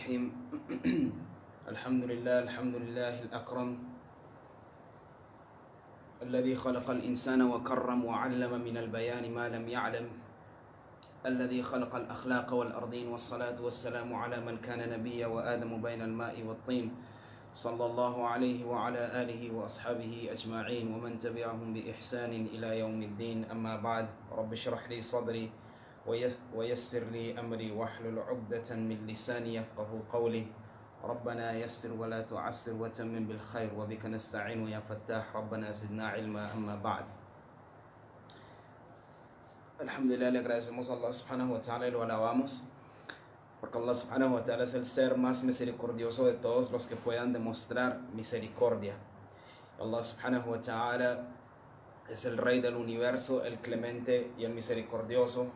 الرحيم الحمد لله الأكرم الذي خلق الإنسان وكرم وعلم من البيان ما لم يعلم، الذي خلق الأخلاق والأرضين، والصلاة والسلام على من كان نبيا وآدم بين الماء والطين، صلى الله عليه وعلى آله وأصحابه أجمعين ومن تبعهم بإحسان إلى يوم الدين. أما بعد، رب اشرح لي صدري ويسر لي أمري واحلل عقدة من لساني يفقه قولي. ربنا يسر ولا تعسر وتمم بالخير وبك نستعين يا فتاح، ربنا زدنا علما. أما بعد، alhamdulillah, le agradecemos a Allah subhanahu wa ta'ala y lo alabamos porque Allah subhanahu wa ta'ala es el ser más misericordioso de todos los que puedan demostrar misericordia. Allah subhanahu wa ta'ala es el rey del universo, el clemente y el misericordioso.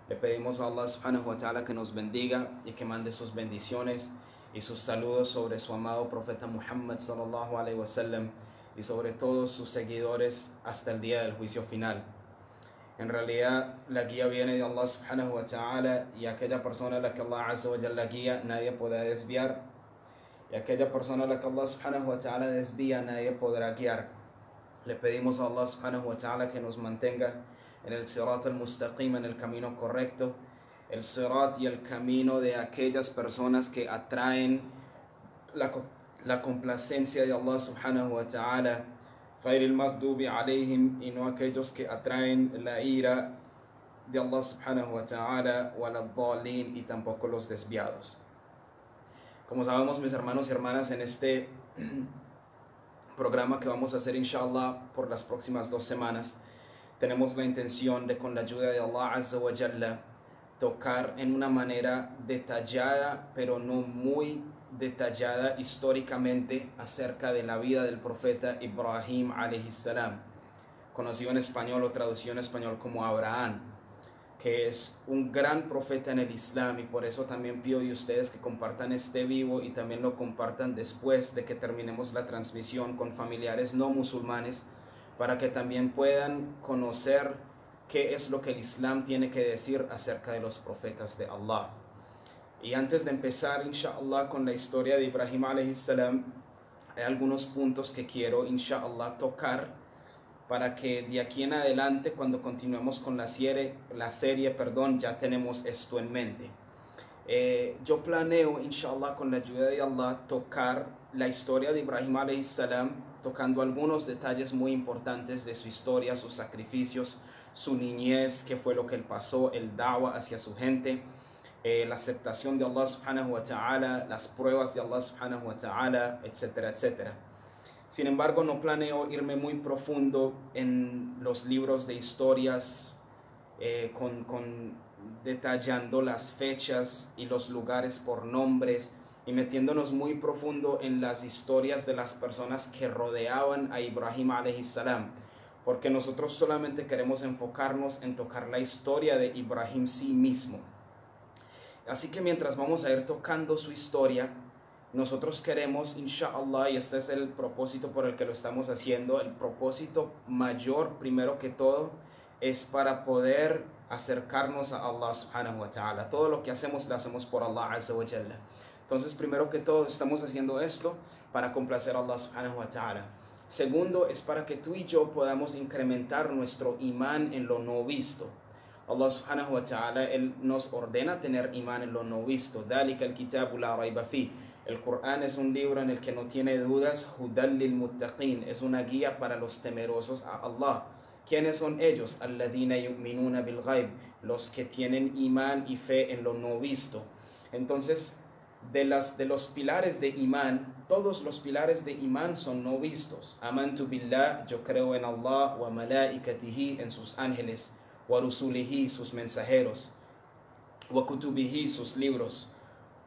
Le pedimos a Allah subhanahu wa ta'ala que nos bendiga y que mande sus bendiciones y sus saludos sobre su amado profeta Muhammad sallallahu alaihi wasallam y sobre todos sus seguidores hasta el día del juicio final. En realidad, la guía viene de Allah subhanahu wa ta'ala, y aquella persona a la que Allah azza wa jalla guía, nadie podrá desviar, y aquella persona a la que Allah subhanahu wa ta'ala desvía, nadie podrá guiar. Le pedimos a Allah subhanahu wa ta'ala que nos mantenga en el sirat al-mustaqim, en el camino correcto, el sirat y el camino de aquellas personas que atraen la complacencia de Allah subhanahu wa ta'ala, غير المغضوب عليهم, y no aquellos que atraen la ira de Allah subhanahu wa ta'ala, ولا الضالين, y tampoco los desviados. Como sabemos, mis hermanos y hermanas, en este programa que vamos a hacer inshallah por las próximas 2 semanas, tenemos la intención de, con la ayuda de Allah azza wa jalla, tocar en una manera detallada, pero no muy detallada históricamente, acerca de la vida del profeta Ibrahim alayhi salam, conocido en español o traducido en español como Abraham, que es un gran profeta en el Islam, y por eso también pido de ustedes que compartan este vivo y también lo compartan después de que terminemos la transmisión con familiares no musulmanes, para que también puedan conocer qué es lo que el Islam tiene que decir acerca de los profetas de Allah. Y antes de empezar, inshallah, con la historia de Ibrahim alayhi salam, hay algunos puntos que quiero, inshallah, tocar para que de aquí en adelante, cuando continuemos con la serie, ya tenemos esto en mente. Yo planeo, inshallah, con la ayuda de Allah, tocar la historia de Ibrahim alayhi salam, tocando algunos detalles muy importantes de su historia, sus sacrificios, su niñez, qué fue lo que él pasó, el da'wah hacia su gente, la aceptación de Allah subhanahu wa ta'ala, las pruebas de Allah subhanahu wa ta'ala, etcétera, etcétera. Sin embargo, no planeo irme muy profundo en los libros de historias, detallando las fechas y los lugares por nombres, y metiéndonos muy profundo en las historias de las personas que rodeaban a Ibrahim alayhi salam, porque nosotros solamente queremos enfocarnos en tocar la historia de Ibrahim sí mismo. Así que mientras vamos a ir tocando su historia, nosotros queremos, inshallah, y este es el propósito por el que lo estamos haciendo, el propósito mayor, primero que todo, es para poder acercarnos a Allah subhanahu wa ta'ala. Todo lo que hacemos, lo hacemos por Allah azza wa jalla. Entonces, primero que todo, estamos haciendo esto para complacer a Allah subhanahu wa ta'ala. Segundo, es para que tú y yo podamos incrementar nuestro imán en lo no visto. Allah subhanahu wa ta'ala, Él nos ordena tener imán en lo no visto. ذَلِكَ الْكِتَابُ لَا رَيْبَ فِيهِ. El Corán es un libro en el que no tiene dudas. هُدًى لِلْمُتَّقِينَ. Es una guía para los temerosos a Allah. ¿Quiénes son ellos? الَّذِينَ يُؤْمِنُونَ بِالْغَيْبِ. Los que tienen imán y fe en lo no visto. Entonces, de los pilares de imán, todos los pilares de imán son no vistos. Amantu billah, yo creo en Allah, wa malaikatihi, en sus ángeles, wa rusulihi, sus mensajeros, wa kutubihi, sus libros,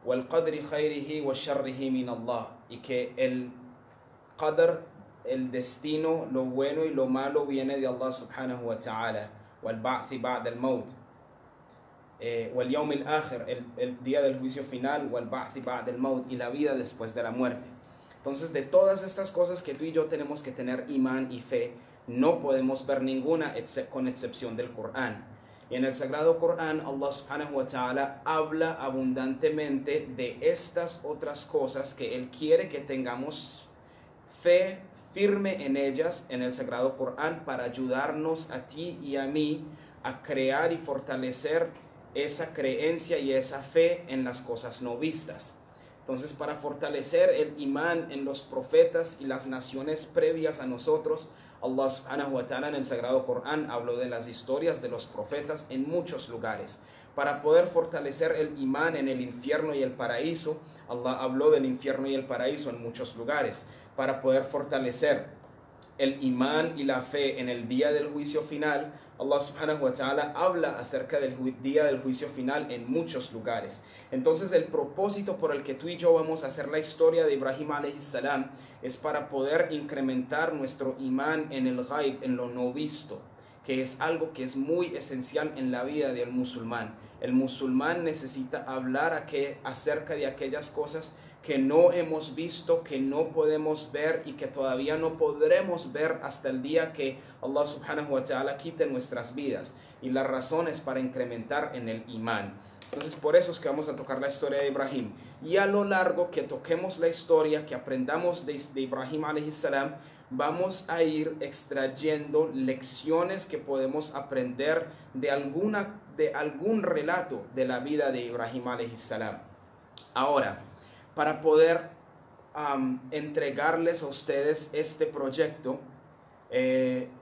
wal qadri khayrihi wa sharrihi min Allah, y que el qadr, el destino, lo bueno y lo malo viene de Allah subhanahu wa ta'ala, wal ba'thi ba'da al maut, wal yawm al akhir, el día del juicio final, wal ba'thi ba'da al maut, y la vida después de la muerte. Entonces, de todas estas cosas que tú y yo tenemos que tener imán y fe, no podemos ver ninguna con excepción del Corán. Y en el Sagrado Corán, Allah subhanahu wa ta'ala habla abundantemente de estas otras cosas que Él quiere que tengamos fe firme en ellas en el Sagrado Corán para ayudarnos a ti y a mí a crear y fortalecer esa creencia y esa fe en las cosas no vistas. Entonces, para fortalecer el imán en los profetas y las naciones previas a nosotros, Allah subhanahu wa ta'ala en el Sagrado Corán habló de las historias de los profetas en muchos lugares. Para poder fortalecer el imán en el infierno y el paraíso, Allah habló del infierno y el paraíso en muchos lugares. Para poder fortalecer el imán y la fe en el día del juicio final, Allah subhanahu wa ta'ala habla acerca del día del juicio final en muchos lugares. Entonces el propósito por el que tú y yo vamos a hacer la historia de Ibrahim alayhi salam es para poder incrementar nuestro imán en el ghaib, en lo no visto, que es algo que es muy esencial en la vida del musulmán. El musulmán necesita hablar acerca de aquellas cosas que no hemos visto, que no podemos ver y que todavía no podremos ver hasta el día que Allah subhanahu wa ta'ala quite nuestras vidas. Y la razón es para incrementar en el imán. Entonces por eso es que vamos a tocar la historia de Ibrahim. Y a lo largo que toquemos la historia, que aprendamos de Ibrahim alayhi salam, vamos a ir extrayendo lecciones que podemos aprender de algún relato de la vida de Ibrahim alayhi salam. Ahora, para poder entregarles a ustedes este proyecto,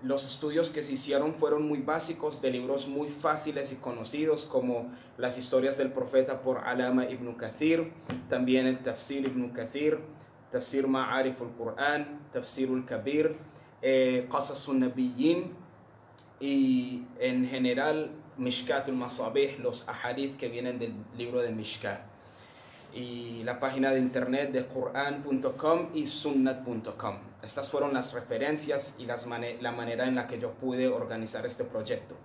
los estudios que se hicieron fueron muy básicos de libros muy fáciles y conocidos como las historias del profeta por Alama ibn Kathir, también el Tafsir ibn Kathir, Tafsir Ma'arif al-Quran, Tafsir al-Kabir, Qasas al-Nabiyyin y en general Mishkat al-Masabih, los ahadith que vienen del libro de Mishkat. Y la página de internet de Quran.com y Sunnat.com. Estas fueron las referencias y la manera en la que yo pude organizar este proyecto.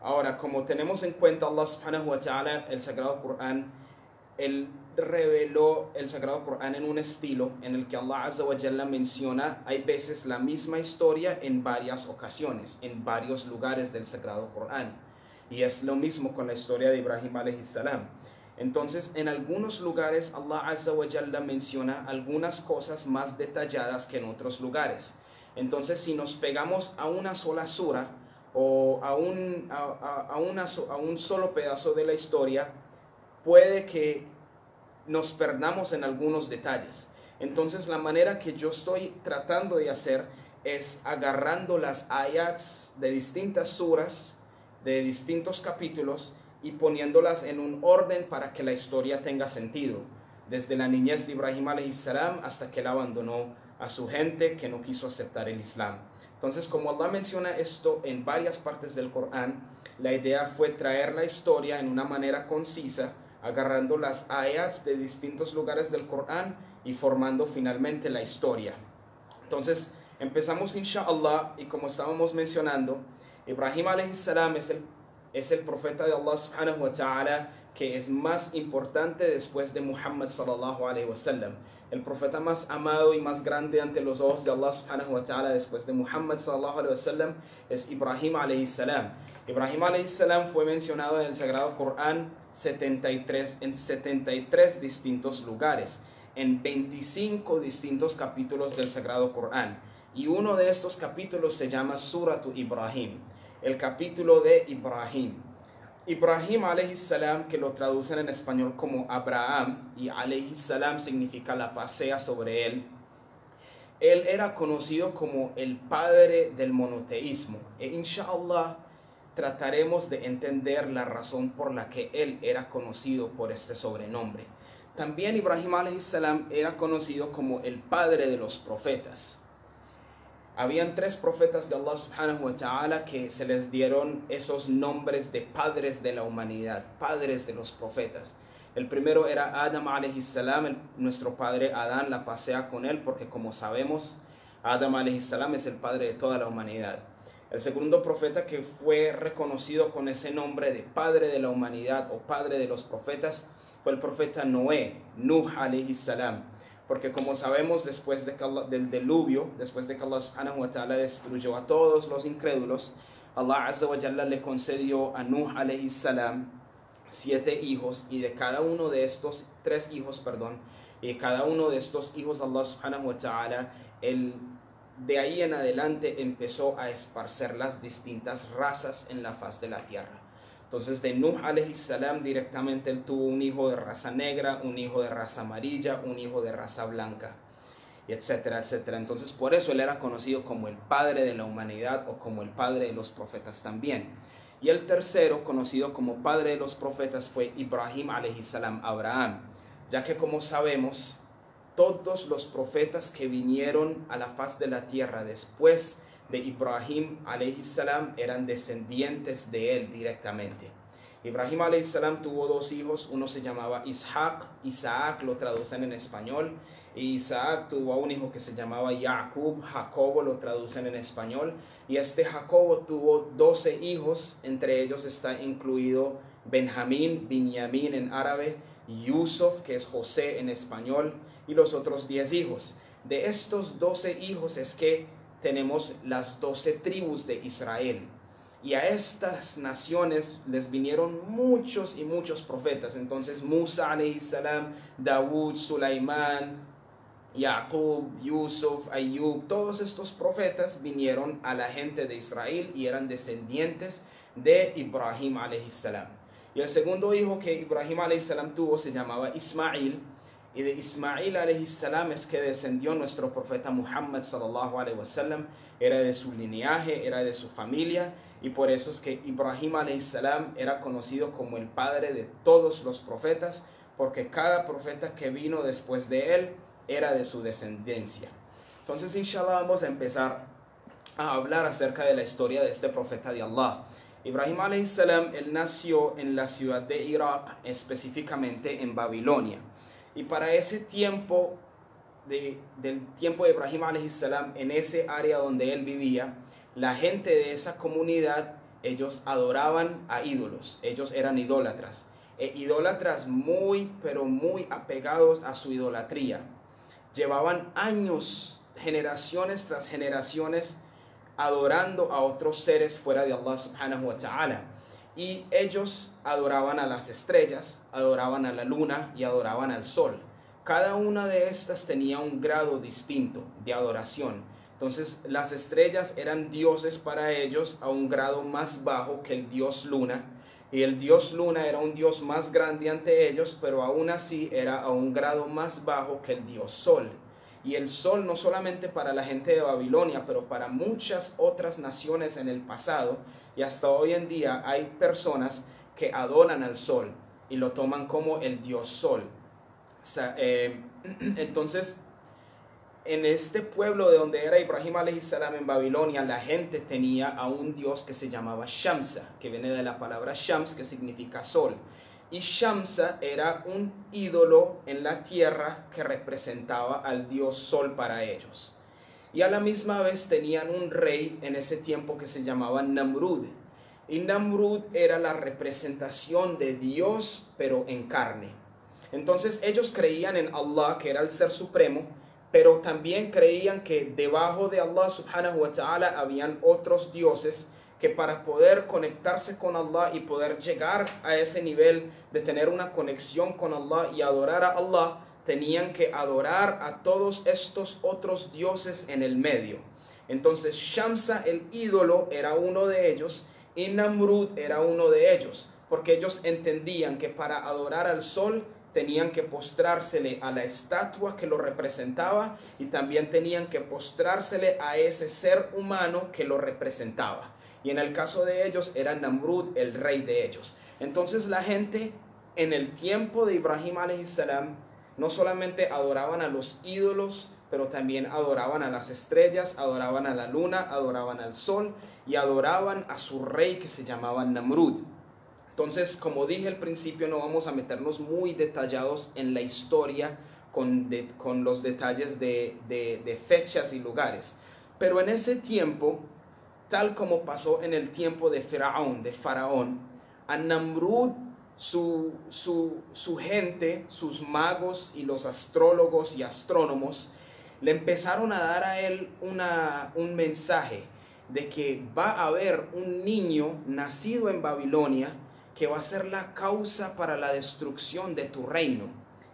Ahora, como tenemos en cuenta Allah subhanahu wa ta'ala, el Sagrado Corán, Él reveló el Sagrado Corán en un estilo en el que Allah azza wa jalla menciona, hay veces la misma historia en varias ocasiones, en varios lugares del Sagrado Corán. Y es lo mismo con la historia de Ibrahim alayhi salam. Entonces, en algunos lugares Allah azza wa jalla menciona algunas cosas más detalladas que en otros lugares. Entonces, si nos pegamos a una sola sura o a un solo pedazo de la historia, puede que nos perdamos en algunos detalles. Entonces, la manera que yo estoy tratando de hacer es agarrando las ayats de distintas suras, de distintos capítulos, y poniéndolas en un orden para que la historia tenga sentido, desde la niñez de Ibrahim alayhi salam hasta que él abandonó a su gente que no quiso aceptar el Islam. Entonces, como Allah menciona esto en varias partes del Corán, la idea fue traer la historia en una manera concisa, agarrando las ayats de distintos lugares del Corán y formando finalmente la historia. Entonces, empezamos inshallah, y como estábamos mencionando, Ibrahim alayhi salam es el profeta de Allah subhanahu wa ta'ala que es más importante después de Muhammad sallallahu alayhi wa sallam. El profeta más amado y más grande ante los ojos de Allah subhanahu wa ta'ala después de Muhammad sallallahu alayhi wa sallam es Ibrahim alayhi salam. Ibrahim alayhi salam fue mencionado en el Sagrado Corán en 73 distintos lugares, en 25 distintos capítulos del Sagrado Corán. Y uno de estos capítulos se llama Suratu Ibrahim, el capítulo de Ibrahim. Ibrahim alayhi salam, que lo traducen en español como Abraham, y alayhi salam significa la paz sea sobre él. Él era conocido como el padre del monoteísmo. E inshallah trataremos de entender la razón por la que él era conocido por este sobrenombre. También Ibrahim alayhi salam era conocido como el padre de los profetas. Habían 3 profetas de Allah subhanahu wa ta'ala que se les dieron esos nombres de padres de la humanidad, padres de los profetas. El primero era Adam alayhi salam, nuestro padre Adán, la pasea con él, porque como sabemos, Adam alayhi salam es el padre de toda la humanidad. El segundo profeta que fue reconocido con ese nombre de padre de la humanidad o padre de los profetas fue el profeta Noé, Nuh alayhi salam. Porque como sabemos, después del diluvio, después de que Allah subhanahu wa ta'ala destruyó a todos los incrédulos, Allah Azza wa Jalla le concedió a Nuh alayhi salam 7 hijos, y de cada uno de estos 3 hijos, y cada uno de estos hijos Allah subhanahu wa ta'ala, de ahí en adelante empezó a esparcer las distintas razas en la faz de la tierra. Entonces de Nuh alayhi salam directamente él tuvo un hijo de raza negra, un hijo de raza amarilla, un hijo de raza blanca, etcétera, etcétera. Entonces por eso él era conocido como el padre de la humanidad, o como el padre de los profetas también. Y el tercero, conocido como padre de los profetas, fue Ibrahim alayhi salam, Abraham, ya que, como sabemos, todos los profetas que vinieron a la faz de la tierra después de Ibrahim alayhi salam eran descendientes de él directamente. Ibrahim alayhi salam tuvo 2 hijos, uno se llamaba Isaac lo traducen en español, y Isaac tuvo a un hijo que se llamaba Jacob, Jacobo lo traducen en español, y este Jacobo tuvo 12 hijos, entre ellos está incluido Benjamín, Binyamin en árabe, Yusuf, que es José en español, y los otros 10 hijos. De estos 12 hijos es que tenemos las 12 tribus de Israel. Y a estas naciones les vinieron muchos y muchos profetas. Entonces Musa alayhi salam, Dawud, Sulaimán, Jacob, Yusuf, Ayub, todos estos profetas vinieron a la gente de Israel y eran descendientes de Ibrahim alayhi salam. Y el segundo hijo que Ibrahim alayhi salam tuvo se llamaba Ismail, y de Ismail alayhi salam es que descendió nuestro profeta Muhammad sallallahu alayhi wa sallam. Era de su linaje, era de su familia, y por eso es que Ibrahim alayhi salam era conocido como el padre de todos los profetas, porque cada profeta que vino después de él era de su descendencia. Entonces, inshallah, vamos a empezar a hablar acerca de la historia de este profeta de Allah. Ibrahim alayhi salam, él nació en la ciudad de Irak, específicamente en Babilonia. Y para ese tiempo, del tiempo de Ibrahim alayhi salam, en ese área donde él vivía, la gente de esa comunidad, ellos adoraban a ídolos, ellos eran idólatras. Idólatras muy, pero muy apegados a su idolatría. Llevaban años, generaciones tras generaciones, adorando a otros seres fuera de Allah subhanahu wa ta'ala. Y ellos adoraban a las estrellas, adoraban a la luna y adoraban al sol. Cada una de estas tenía un grado distinto de adoración. Entonces las estrellas eran dioses para ellos a un grado más bajo que el dios luna. Y el dios luna era un dios más grande ante ellos, pero aún así era a un grado más bajo que el dios sol. Y el sol no solamente para la gente de Babilonia, pero para muchas otras naciones en el pasado, y hasta hoy en día hay personas que adoran al sol y lo toman como el dios sol. Entonces, en este pueblo de donde era Ibrahim alayhi salam en Babilonia, la gente tenía a un dios que se llamaba Shamsa, que viene de la palabra Shams, que significa sol. Y Shamsa era un ídolo en la tierra que representaba al dios sol para ellos. Y a la misma vez tenían un rey en ese tiempo que se llamaba Namrud. Y Namrud era la representación de Dios, pero en carne. Entonces ellos creían en Allah, que era el ser supremo, pero también creían que debajo de Allah subhanahu wa ta'ala habían otros dioses que para poder conectarse con Allah y poder llegar a ese nivel de tener una conexión con Allah y adorar a Allah, tenían que adorar a todos estos otros dioses en el medio. Entonces Shamsa, el ídolo, era uno de ellos, y Namrud era uno de ellos, porque ellos entendían que para adorar al sol tenían que postrársele a la estatua que lo representaba, y también tenían que postrársele a ese ser humano que lo representaba. Y en el caso de ellos era Namrud el rey de ellos. Entonces la gente en el tiempo de Ibrahim alayhi salam no solamente adoraban a los ídolos, pero también adoraban a las estrellas, adoraban a la luna, adoraban al sol y adoraban a su rey que se llamaba Namrud. Entonces, como dije al principio, no vamos a meternos muy detallados en la historia con los detalles de fechas y lugares. Pero en ese tiempo, tal como pasó en el tiempo de Faraón, a Namrud, su gente, sus magos y los astrólogos y astrónomos, le empezaron a dar a él un mensaje. de que va a haber un niño nacido en Babilonia que va a ser la causa para la destrucción de tu reino,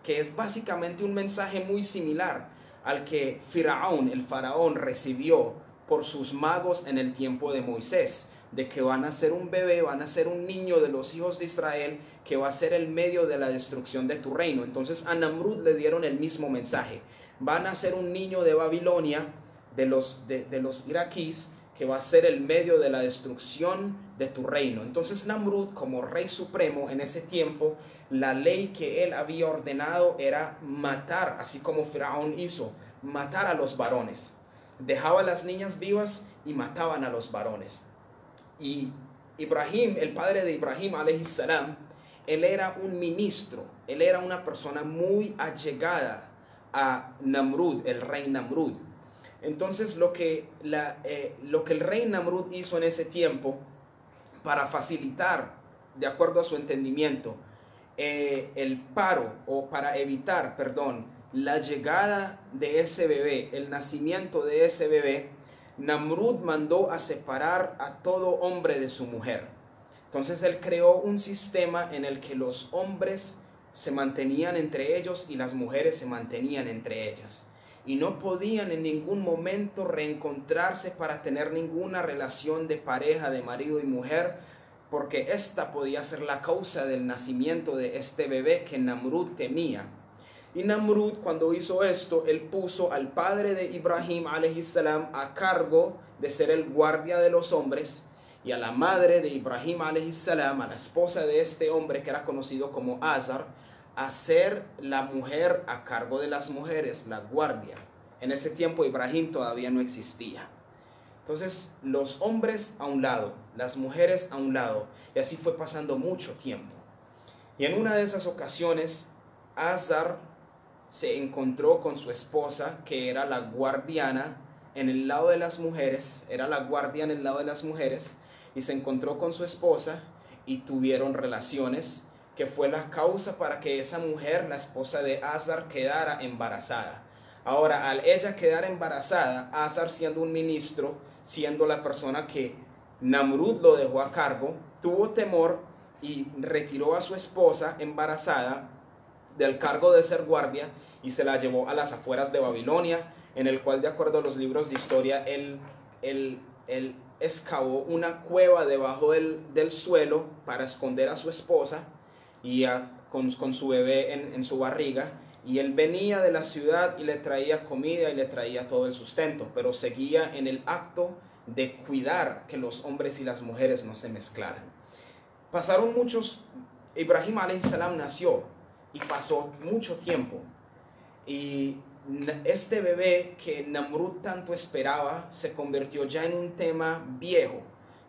que es básicamente un mensaje muy similar al que Firaón, el faraón, recibió por sus magos en el tiempo de Moisés, de que van a ser un bebé, van a ser un niño de los hijos de Israel que va a ser el medio de la destrucción de tu reino. Entonces a Namrud le dieron el mismo mensaje: van a ser un niño de Babilonia, de los iraquíes, que va a ser el medio de la destrucción de tu reino. Entonces Namrud, como rey supremo en ese tiempo, la ley que él había ordenado era matar, así como Faraón hizo, matar a los varones. Dejaba a las niñas vivas y mataban a los varones. Y Ibrahim, el padre de Ibrahim alayhi salam, él era un ministro, él era una persona muy allegada a Namrud, el rey Namrud. Entonces lo que el rey Namrud hizo en ese tiempo para facilitar, de acuerdo a su entendimiento, el paro, o para evitar, perdón, la llegada de ese bebé, el nacimiento de ese bebé, Namrud mandó a separar a todo hombre de su mujer. Entonces él creó un sistema en el que los hombres se mantenían entre ellos y las mujeres se mantenían entre ellas. Y no podían en ningún momento reencontrarse para tener ninguna relación de pareja, de marido y mujer, porque esta podía ser la causa del nacimiento de este bebé que Namrud temía. Y Namrud, cuando hizo esto, él puso al padre de Ibrahim alayhi salam a cargo de ser el guardia de los hombres, y a la madre de Ibrahim alayhi salam, a la esposa de este hombre que era conocido como Azar, a ser la mujer a cargo de las mujeres, la guardia. En ese tiempo Ibrahim todavía no existía. Entonces los hombres a un lado, las mujeres a un lado, y así fue pasando mucho tiempo. Y en una de esas ocasiones, Azar se encontró con su esposa, que era la guardiana en el lado de las mujeres, era la guardia en el lado de las mujeres, y se encontró con su esposa y tuvieron relaciones, que fue la causa para que esa mujer, la esposa de Azar, quedara embarazada. Ahora, al ella quedar embarazada, Azar, siendo un ministro, siendo la persona que Namrud lo dejó a cargo, tuvo temor y retiró a su esposa embarazada del cargo de ser guardia y se la llevó a las afueras de Babilonia, en el cual, de acuerdo a los libros de historia, él excavó una cueva debajo del suelo para esconder a su esposa y con su bebé en su barriga, y él venía de la ciudad y le traía comida y le traía todo el sustento, pero seguía en el acto de cuidar que los hombres y las mujeres no se mezclaran. Pasaron muchos, Ibrahim alayhi salam nació y pasó mucho tiempo, y este bebé que Namrud tanto esperaba se convirtió ya en un tema viejo.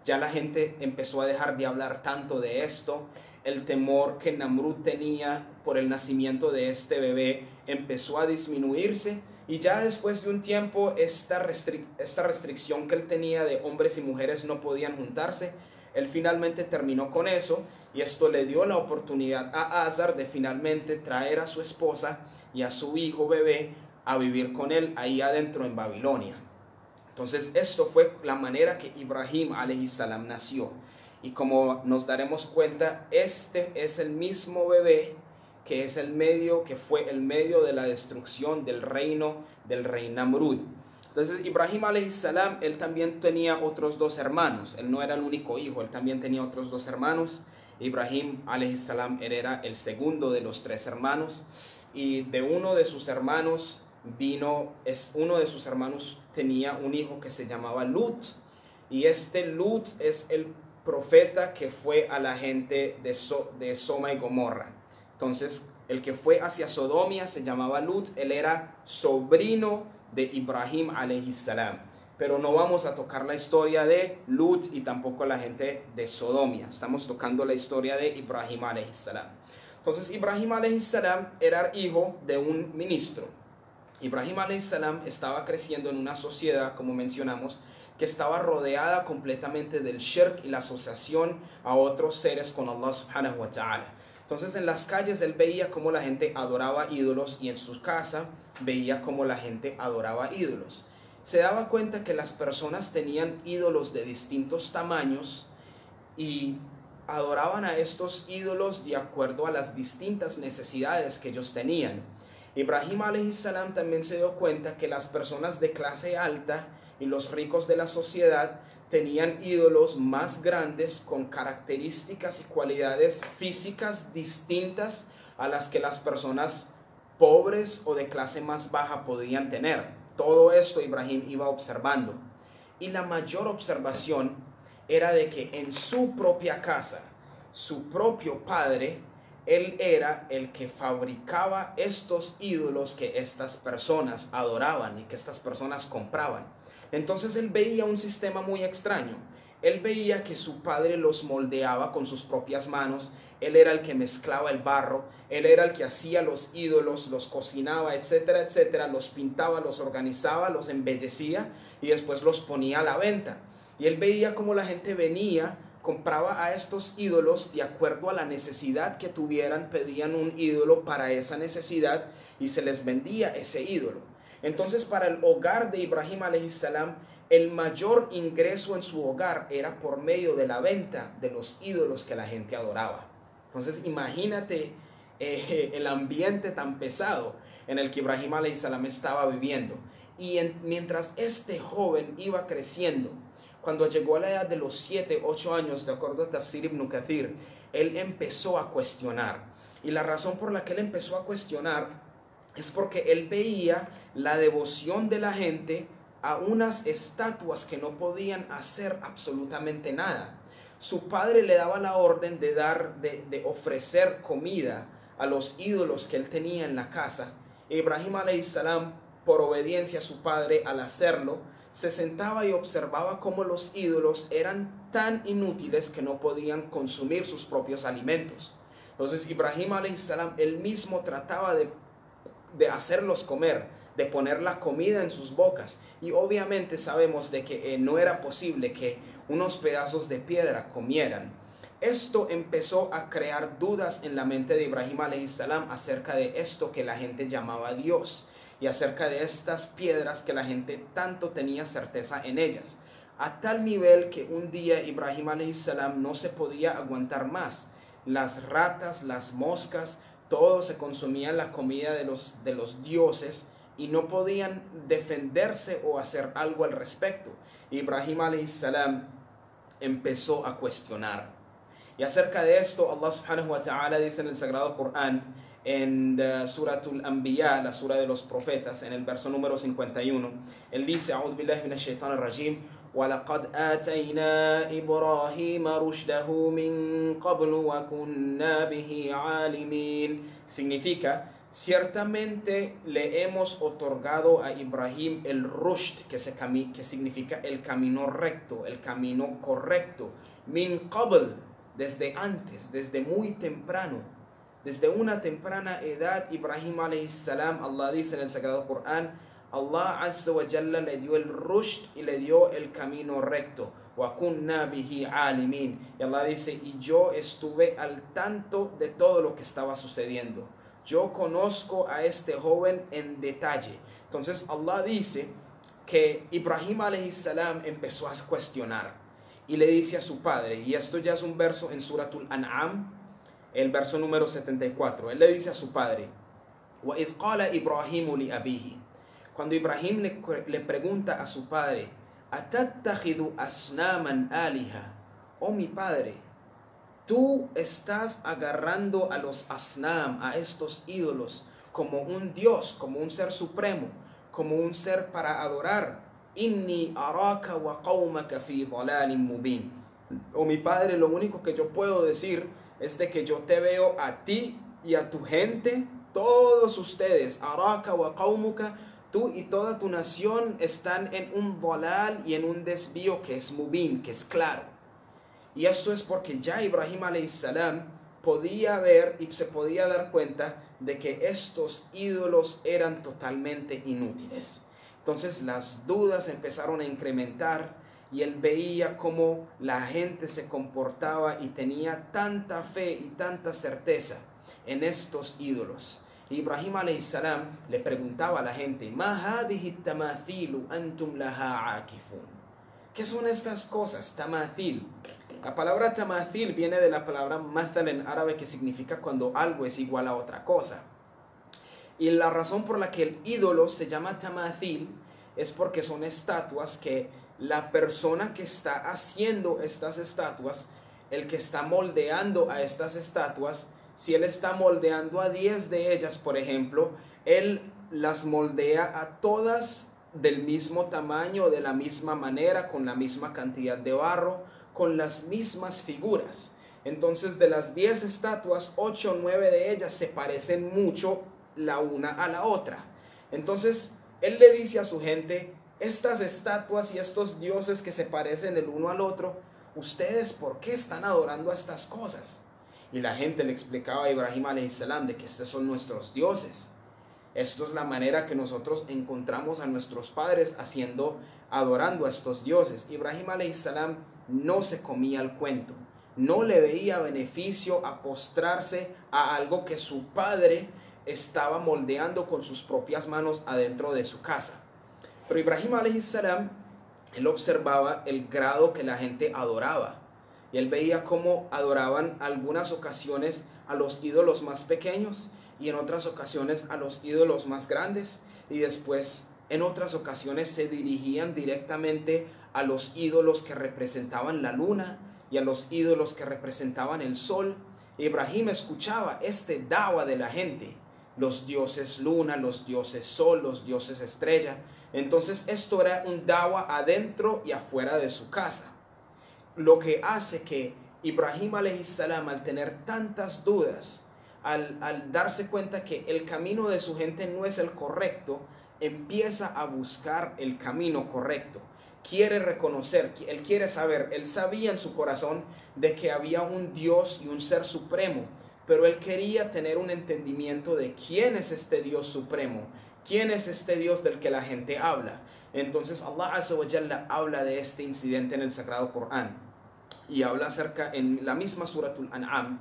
Ya la gente empezó a dejar de hablar tanto de esto. El temor que Namrud tenía por el nacimiento de este bebé empezó a disminuirse, y ya después de un tiempo esta restricción que él tenía de hombres y mujeres no podían juntarse, él finalmente terminó con eso, y esto le dio la oportunidad a Azar de finalmente traer a su esposa y a su hijo bebé a vivir con él ahí adentro en Babilonia. Entonces esto fue la manera que Ibrahim alayhi salam nació. Y como nos daremos cuenta, este es el mismo bebé que es el medio, que fue el medio de la destrucción del reino del rey Namrud. Entonces Ibrahim alayhi salam, él también tenía otros dos hermanos. Él no era el único hijo, él también tenía otros dos hermanos. Ibrahim alayhi salam era el segundo de los tres hermanos. Y de uno de sus hermanos tenía un hijo que se llamaba Lut. Y este Lut es el profeta que fue a la gente de Soma y Gomorra. Entonces, el que fue hacia Sodomia se llamaba Lut. Él era sobrino de Ibrahim alayhi salam. Pero no vamos a tocar la historia de Lut y tampoco la gente de Sodomia. Estamos tocando la historia de Ibrahim alayhi salam. Entonces, Ibrahim alayhi salam era hijo de un ministro. Ibrahim alayhi salam estaba creciendo en una sociedad, como mencionamos, que estaba rodeada completamente del shirk y la asociación a otros seres con Allah subhanahu wa ta'ala. Entonces en las calles él veía cómo la gente adoraba ídolos, y en su casa veía cómo la gente adoraba ídolos. se daba cuenta que las personas tenían ídolos de distintos tamaños y adoraban a estos ídolos de acuerdo a las distintas necesidades que ellos tenían. Ibrahim a.s. también se dio cuenta que las personas de clase alta y los ricos de la sociedad tenían ídolos más grandes con características y cualidades físicas distintas a las que las personas pobres o de clase más baja podían tener. Todo esto Ibrahim iba observando. Y la mayor observación era de que en su propia casa, su propio padre, él era el que fabricaba estos ídolos que estas personas adoraban y que estas personas compraban. Entonces él veía un sistema muy extraño. Él veía que su padre los moldeaba con sus propias manos. Él era el que mezclaba el barro. Él era el que hacía los ídolos, los cocinaba, etcétera, etcétera. Los pintaba, los organizaba, los embellecía y después los ponía a la venta. Y él veía cómo la gente venía, compraba a estos ídolos de acuerdo a la necesidad que tuvieran, pedían un ídolo para esa necesidad y se les vendía ese ídolo. Entonces, para el hogar de Ibrahim a.s., el mayor ingreso en su hogar era por medio de la venta de los ídolos que la gente adoraba. Entonces, imagínate el ambiente tan pesado en el que Ibrahim a.s. estaba viviendo. Y mientras este joven iba creciendo, cuando llegó a la edad de los 7, 8 años, de acuerdo a Tafsir Ibn Kathir, él empezó a cuestionar. Y la razón por la que él empezó a cuestionar es porque él veía la devoción de la gente a unas estatuas que no podían hacer absolutamente nada. Su padre le daba la orden de ofrecer comida a los ídolos que él tenía en la casa. Ibrahim a.s., por obediencia a su padre, al hacerlo, se sentaba y observaba cómo los ídolos eran tan inútiles que no podían consumir sus propios alimentos. Entonces Ibrahim a.s. él mismo trataba de hacerlos comer, de poner la comida en sus bocas. Y obviamente sabemos de que no era posible que unos pedazos de piedra comieran. Esto empezó a crear dudas en la mente de Ibrahim a.s. acerca de esto que la gente llamaba Dios y acerca de estas piedras que la gente tanto tenía certeza en ellas. A tal nivel que un día Ibrahim a.s. no se podía aguantar más. Las ratas, las moscas, todos se consumían la comida de los dioses y no podían defenderse o hacer algo al respecto. Ibrahim a.s. empezó a cuestionar. Y acerca de esto, Allah subhanahu wa ta'ala dice en el Sagrado Corán, en Suratul Anbiya, la sura de los profetas, en el verso número 51, él dice, A'udhu billahi minash shaitanir rajim, وَلَقَدْ آتَيْنَا إِبْرَاهِيمَ رُشْدَهُ مِنْ قَبْلُ وَكُنَّا بِهِ عَالِمِينَ. Significa, ciertamente le hemos otorgado a Ibrahim el rushd, que significa el camino recto, el camino correcto. Min qabl, desde antes, desde muy temprano, desde una temprana edad. Ibrahim a.s., Allah dice en el Sagrado Corán, Allah Azza wa Jalla le dio el rushd y le dio el camino recto. Wa kunna bihi alimin. Y Allah dice, y yo estuve al tanto de todo lo que estaba sucediendo. Yo conozco a este joven en detalle. Entonces Allah dice que Ibrahim a.s. empezó a cuestionar y le dice a su padre, y esto ya es un verso en Suratul An'am, el verso número 74. Él le dice a su padre, وَإِذْ قَالَ إِبْرَاهِيمُ لِأَبِيهِ. Cuando Ibrahim le pregunta a su padre, ¿Atattakhidhu asnaman aliha? Oh mi padre, tú estás agarrando a los asnam, a estos ídolos, como un Dios, como un ser supremo, como un ser para adorar. Inni araka wa qawmaka fi dhalalin mubin. Oh mi padre, lo único que yo puedo decir es de que yo te veo a ti y a tu gente, todos ustedes, araka wa qawmuka, tú y toda tu nación están en un dhalal y en un desvío que es mubin, que es claro. Y esto es porque ya Ibrahim a.s. podía ver y se podía dar cuenta de que estos ídolos eran totalmente inútiles. Entonces las dudas empezaron a incrementar y él veía cómo la gente se comportaba y tenía tanta fe y tanta certeza en estos ídolos. Ibrahim alayhi salam le preguntaba a la gente: "Ma hadihi tamathilu antum laha akifun". ¿Qué son estas cosas? Tamathil. La palabra tamathil viene de la palabra mathal en árabe, que significa cuando algo es igual a otra cosa. Y la razón por la que el ídolo se llama tamathil es porque son estatuas que la persona que está haciendo estas estatuas, el que está moldeando a estas estatuas, si él está moldeando a 10 de ellas, por ejemplo, él las moldea a todas del mismo tamaño, de la misma manera, con la misma cantidad de barro, con las mismas figuras. Entonces, de las 10 estatuas, 8 o 9 de ellas se parecen mucho la una a la otra. Entonces, él le dice a su gente: estas estatuas y estos dioses que se parecen el uno al otro, ¿ustedes por qué están adorando a estas cosas? Y la gente le explicaba a Ibrahim alayhi salam de que estos son nuestros dioses. Esto es la manera que nosotros encontramos a nuestros padres haciendo, adorando a estos dioses. Ibrahim alayhi salam no se comía el cuento. No le veía beneficio a postrarse a algo que su padre estaba moldeando con sus propias manos adentro de su casa. Pero Ibrahim alayhi salam, él observaba el grado que la gente adoraba. Y él veía cómo adoraban algunas ocasiones a los ídolos más pequeños, y en otras ocasiones a los ídolos más grandes, y después en otras ocasiones se dirigían directamente a los ídolos que representaban la luna y a los ídolos que representaban el sol. Ibrahim escuchaba este dawa de la gente: los dioses luna, los dioses sol, los dioses estrella. Entonces esto era un dawa adentro y afuera de su casa, lo que hace que Ibrahim alayhi salam, al tener tantas dudas, al darse cuenta que el camino de su gente no es el correcto, empieza a buscar el camino correcto. Quiere reconocer, él quiere saber, él sabía en su corazón de que había un Dios y un ser supremo, pero él quería tener un entendimiento de quién es este Dios supremo, quién es este Dios del que la gente habla. Entonces Allah Azza wa Jalla habla de este incidente en el Sagrado Corán, y habla acerca en la misma Suratul An'am,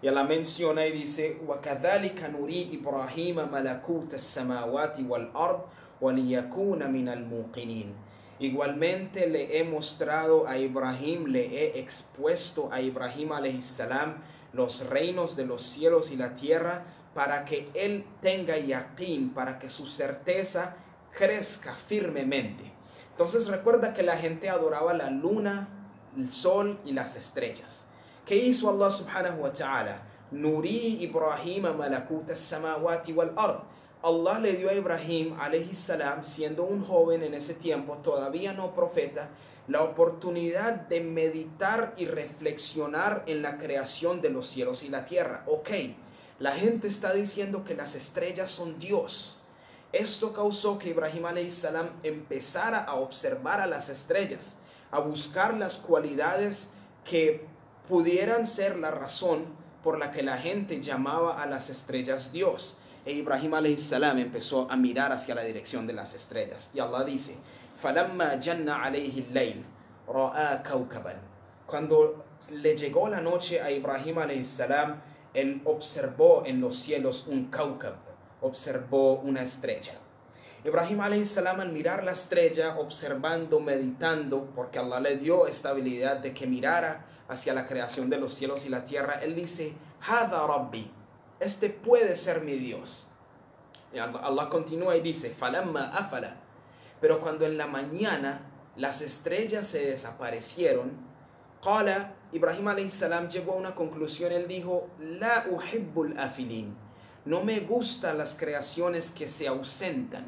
y la menciona y dice: وَكَذَلِكَ نُرِي إِبْرَاهِيمَ مَلَكُوتَ السَّمَاوَاتِ وَالْأَرْضِ وَلِيَكُونَ مِنَ الْمُوقِنِينَ. Igualmente le he mostrado a Ibrahim, le he expuesto a Ibrahim alayhi salam los reinos de los cielos y la tierra, para que él tenga yaqín, para que su certeza crezca firmemente. Entonces recuerda que la gente adoraba la luna, el sol y las estrellas. ¿Qué hizo Allah subhanahu wa ta'ala? Nuri Ibrahim malakuta samawati wal ard. Allah le dio a Ibrahim alayhi salam, siendo un joven en ese tiempo, todavía no profeta, la oportunidad de meditar y reflexionar en la creación de los cielos y la tierra. Ok, la gente está diciendo que las estrellas son Dios. Esto causó que Ibrahim alayhi salam empezara a observar a las estrellas, a buscar las cualidades que pudieran ser la razón por la que la gente llamaba a las estrellas Dios. E Ibrahim alayhi salam empezó a mirar hacia la dirección de las estrellas. Y Allah dice: فَلَمَّا جَنَّ عَلَيْهِ اللَّيْلِ رَأَى كَوْكَبًا. Cuando le llegó la noche a Ibrahim alayhi salam, él observó en los cielos un kaukab, observó una estrella. Ibrahim alayhi salam, al mirar la estrella, observando, meditando, porque Allah le dio esta habilidad de que mirara hacia la creación de los cielos y la tierra, él dice: Hada Rabbi, este puede ser mi Dios. Y Allah continúa y dice: Falamma afala. Pero cuando en la mañana las estrellas se desaparecieron, qala, Ibrahim alayhi salam llegó a una conclusión. Él dijo: La uhibbul afilin. No me gustan las creaciones que se ausentan.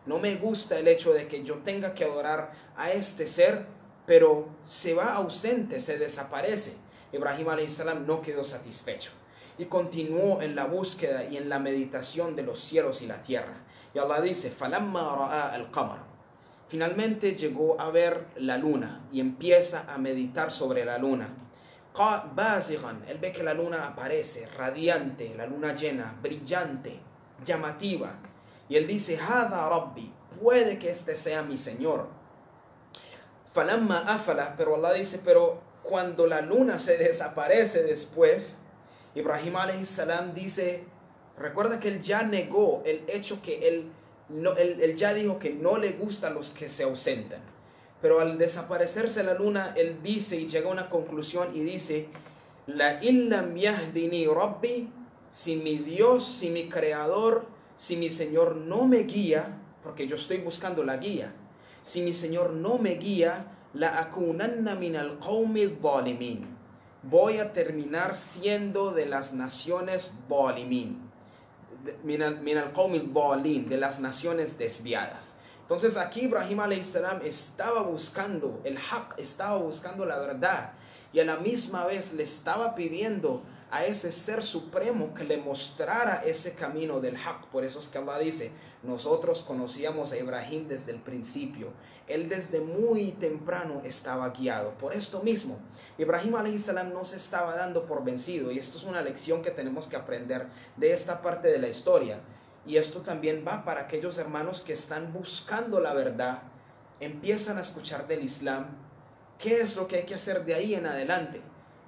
No me gusta el hecho de que yo tenga que adorar a este ser, pero se va ausente, se desaparece. Ibrahim alayhi salam no quedó satisfecho y continuó en la búsqueda y en la meditación de los cielos y la tierra. Y Allah dice: Falamma ra'a al-qamar. Finalmente llegó a ver la luna y empieza a meditar sobre la luna. Bazighan, él ve que la luna aparece radiante, la luna llena, brillante, llamativa. Y él dice: Hada Rabbi, puede que este sea mi Señor. Falamma afala, pero Allah dice: pero cuando la luna se desaparece después, Ibrahim alayhi salam dice: Recuerda que él ya negó el hecho que él ya dijo que no le gustan los que se ausentan. Pero al desaparecerse la luna, él dice y llega a una conclusión y dice, la illam yahdini rabbi, si mi Dios, si mi creador, si mi Señor no me guía, porque yo estoy buscando la guía, si mi Señor no me guía, la akunanna min al qawmi dhalimin, voy a terminar siendo de las naciones dhalimin, min al qawmi dhalin, de las naciones desviadas. Entonces aquí Ibrahim alayhi salam estaba buscando el haq, estaba buscando la verdad, y a la misma vez le estaba pidiendo a ese ser supremo que le mostrara ese camino del haq. Por eso es que Allah dice, nosotros conocíamos a Ibrahim desde el principio. Él desde muy temprano estaba guiado. Por esto mismo, Ibrahim alayhi salam no se estaba dando por vencido. Y esto es una lección que tenemos que aprender de esta parte de la historia. Y esto también va para aquellos hermanos que están buscando la verdad, empiezan a escuchar del Islam. ¿Qué es lo que hay que hacer de ahí en adelante?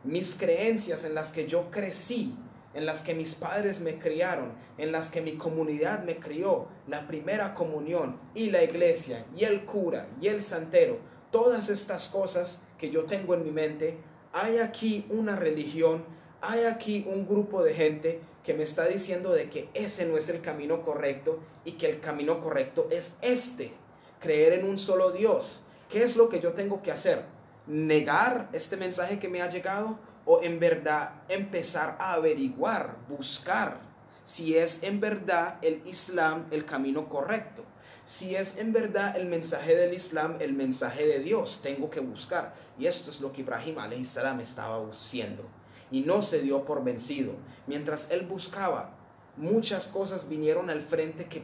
Mis creencias en las que yo crecí, en las que mis padres me criaron, en las que mi comunidad me crió, la primera comunión y la iglesia y el cura y el santero, todas estas cosas que yo tengo en mi mente, hay aquí una religión, hay aquí un grupo de gente que me está diciendo de que ese no es el camino correcto y que el camino correcto es este, creer en un solo Dios. ¿Qué es lo que yo tengo que hacer? ¿Negar este mensaje que me ha llegado o en verdad empezar a averiguar, buscar si es en verdad el Islam el camino correcto? Si es en verdad el mensaje del Islam el mensaje de Dios, tengo que buscar. Y esto es lo que Ibrahim alayhi salam estaba haciendo. Y no se dio por vencido. Mientras él buscaba, muchas cosas vinieron al frente que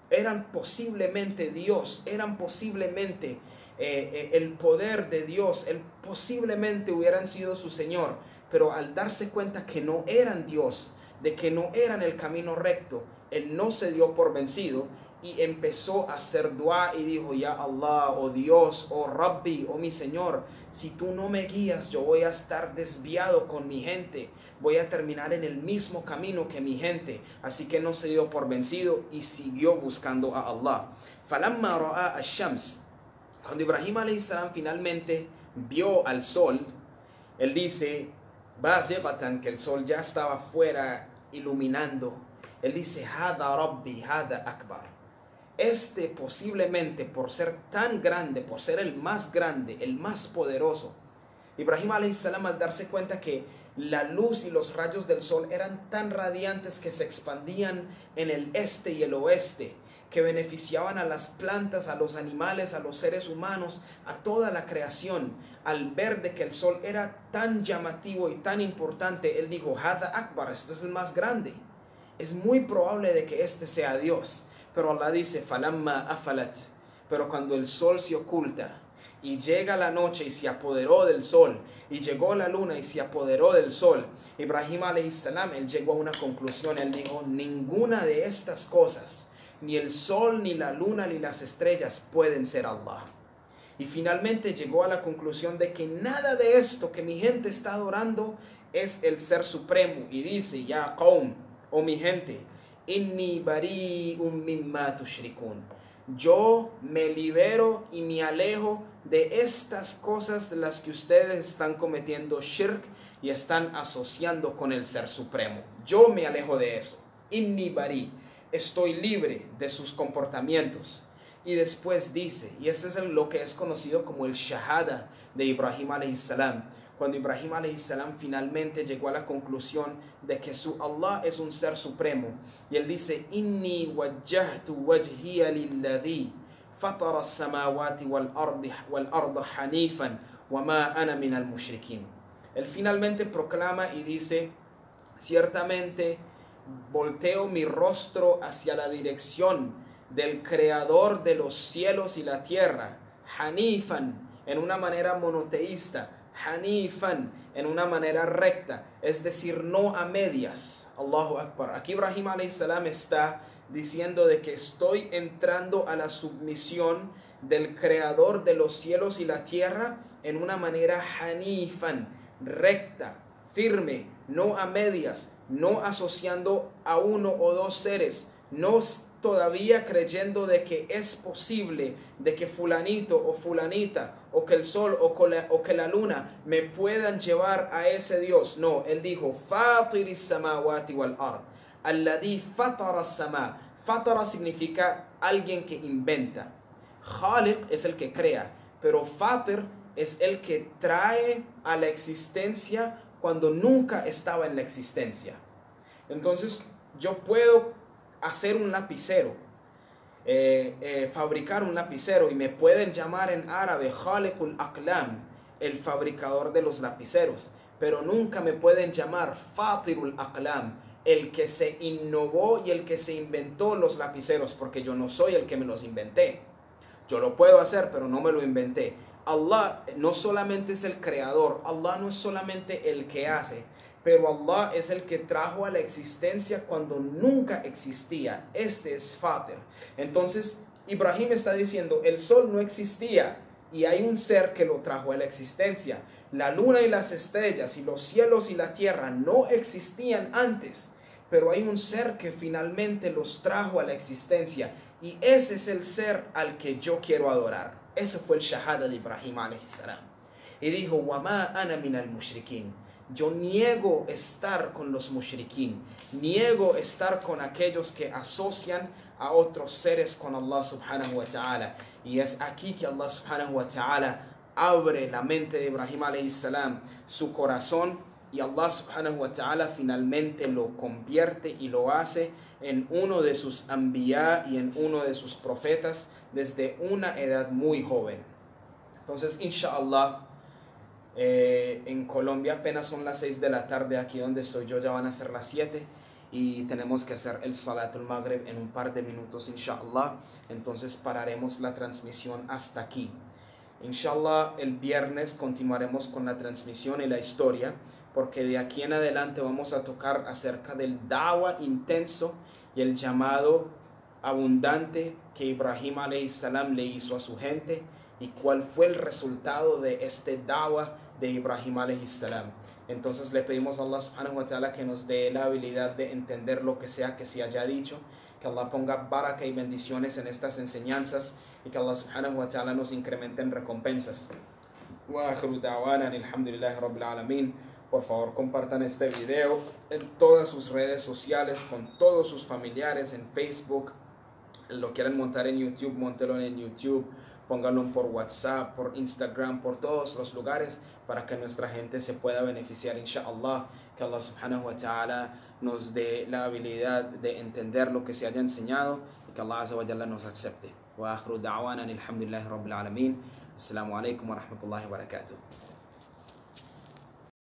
eran posiblemente Dios, eran posiblemente el poder de Dios, posiblemente hubieran sido su Señor, pero al darse cuenta que no eran Dios, de que no eran el camino recto, él no se dio por vencido y empezó a hacer dua y dijo, ya Allah, oh Dios, oh Rabbi, oh mi Señor, si tú no me guías, yo voy a estar desviado con mi gente, voy a terminar en el mismo camino que mi gente. Así que no se dio por vencido y siguió buscando a Allah. Falamma ra'a ash-shams, cuando Ibrahim alayhi salam finalmente vio al sol, él dice, bazigatan, que el sol ya estaba fuera iluminando, él dice, hada Rabbi, hada akbar. Este posiblemente por ser tan grande, por ser el más grande, el más poderoso, Ibrahim alayhi salam al darse cuenta que la luz y los rayos del sol eran tan radiantes que se expandían en el este y el oeste, que beneficiaban a las plantas, a los animales, a los seres humanos, a toda la creación. Al ver de que el sol era tan llamativo y tan importante, él dijo, Hada Akbar, esto es el más grande. Es muy probable de que este sea Dios. Pero Allah dice, Falamma afalat, pero cuando el sol se oculta y llega la noche y se apoderó del sol, y llegó la luna y se apoderó del sol, Ibrahim alayhi salam, él llegó a una conclusión, él dijo, ninguna de estas cosas, ni el sol, ni la luna, ni las estrellas pueden ser Allah. Y finalmente llegó a la conclusión de que nada de esto que mi gente está adorando es el Ser Supremo. Y dice, ya qawm, o mi gente, inni bari'un mimma tushrikun. Yo me libero y me alejo de estas cosas de las que ustedes están cometiendo shirk y están asociando con el Ser Supremo. Yo me alejo de eso. Inni bari. Estoy libre de sus comportamientos. Y después dice, y ese es lo que es conocido como el shahada de Ibrahim alayhi salam, cuando Ibrahim alayhi salam finalmente llegó a la conclusión de que su Allah es un ser supremo, y él dice, inni wajjahtu wajhiya lilladhi fatara as-samawati wal arda hanifan wa ma ana min al mushrikin. Él finalmente proclama y dice, ciertamente volteo mi rostro hacia la dirección del creador de los cielos y la tierra, hanifan, en una manera monoteísta, hanifan, en una manera recta, es decir, no a medias. Allahu Akbar. Aquí Ibrahim alayhi salam está diciendo de que estoy entrando a la submisión del creador de los cielos y la tierra en una manera hanifan, recta, firme, no a medias, no asociando a uno o dos seres, no todavía creyendo de que es posible de que fulanito o fulanita o que el sol o que la luna me puedan llevar a ese Dios. No, él dijo, Fatiris samawati wal ard, alladhi fatara sama. Fatara significa alguien que inventa. Khaliq es el que crea, pero Fatir es el que trae a la existencia cuando nunca estaba en la existencia. Entonces yo puedo hacer un lapicero, fabricar un lapicero, y me pueden llamar en árabe Khaliqul Aqlam, el fabricador de los lapiceros, pero nunca me pueden llamar Fatirul Aqlam, el que se innovó y el que se inventó los lapiceros, porque yo no soy el que me los inventé. Yo lo puedo hacer, pero no me lo inventé. Allah no solamente es el creador, Allah no es solamente el que hace, pero Allah es el que trajo a la existencia cuando nunca existía. Este es Fatir. Entonces, Ibrahim está diciendo, el sol no existía y hay un ser que lo trajo a la existencia. La luna y las estrellas y los cielos y la tierra no existían antes, pero hay un ser que finalmente los trajo a la existencia, y ese es el ser al que yo quiero adorar. Ese fue el shahada de Ibrahim alayhi salam. Y dijo, وَمَا أَنَا مِنَ الْمُشْرِكِينَ. Yo niego estar con los mushrikin, niego estar con aquellos que asocian a otros seres con Allah subhanahu wa ta'ala. Y es aquí que Allah subhanahu wa ta'ala abre la mente de Ibrahim alayhi salam, su corazón, y Allah subhanahu wa ta'ala finalmente lo convierte y lo hace en uno de sus anbiya y en uno de sus profetas desde una edad muy joven. Entonces, inshallah, en Colombia apenas son las 6 de la tarde, aquí donde estoy yo ya van a ser las 7 y tenemos que hacer el Salatul Maghrib en un par de minutos, inshallah. Entonces pararemos la transmisión hasta aquí. Inshallah, el viernes continuaremos con la transmisión y la historia, porque de aquí en adelante vamos a tocar acerca del da'wa intenso y el llamado abundante que Ibrahim alayhi salam le hizo a su gente, y cuál fue el resultado de este da'wa de Ibrahim alayhi salam. Entonces le pedimos a Allah subhanahu wa ta'ala que nos dé la habilidad de entender lo que sea que se haya dicho, que Allah ponga baraka y bendiciones en estas enseñanzas, y que Allah subhanahu wa ta'ala nos incremente en recompensas. Wa akhiru da'wana alhamdulillahi rabbil alamin. Por favor, compartan este video en todas sus redes sociales, con todos sus familiares, en Facebook. Lo quieren montar en YouTube, móntelo en YouTube. Pónganlo por WhatsApp, por Instagram, por todos los lugares, para que nuestra gente se pueda beneficiar, inshallah. Que Allah subhanahu wa ta'ala nos dé la habilidad de entender lo que se haya enseñado, y que Allah azza wa jalla nos acepte. Wa akhiru da'wana alhamdulillahi rabbil alamin. Assalamu alaikum wa rahmatullahi wa barakatuh.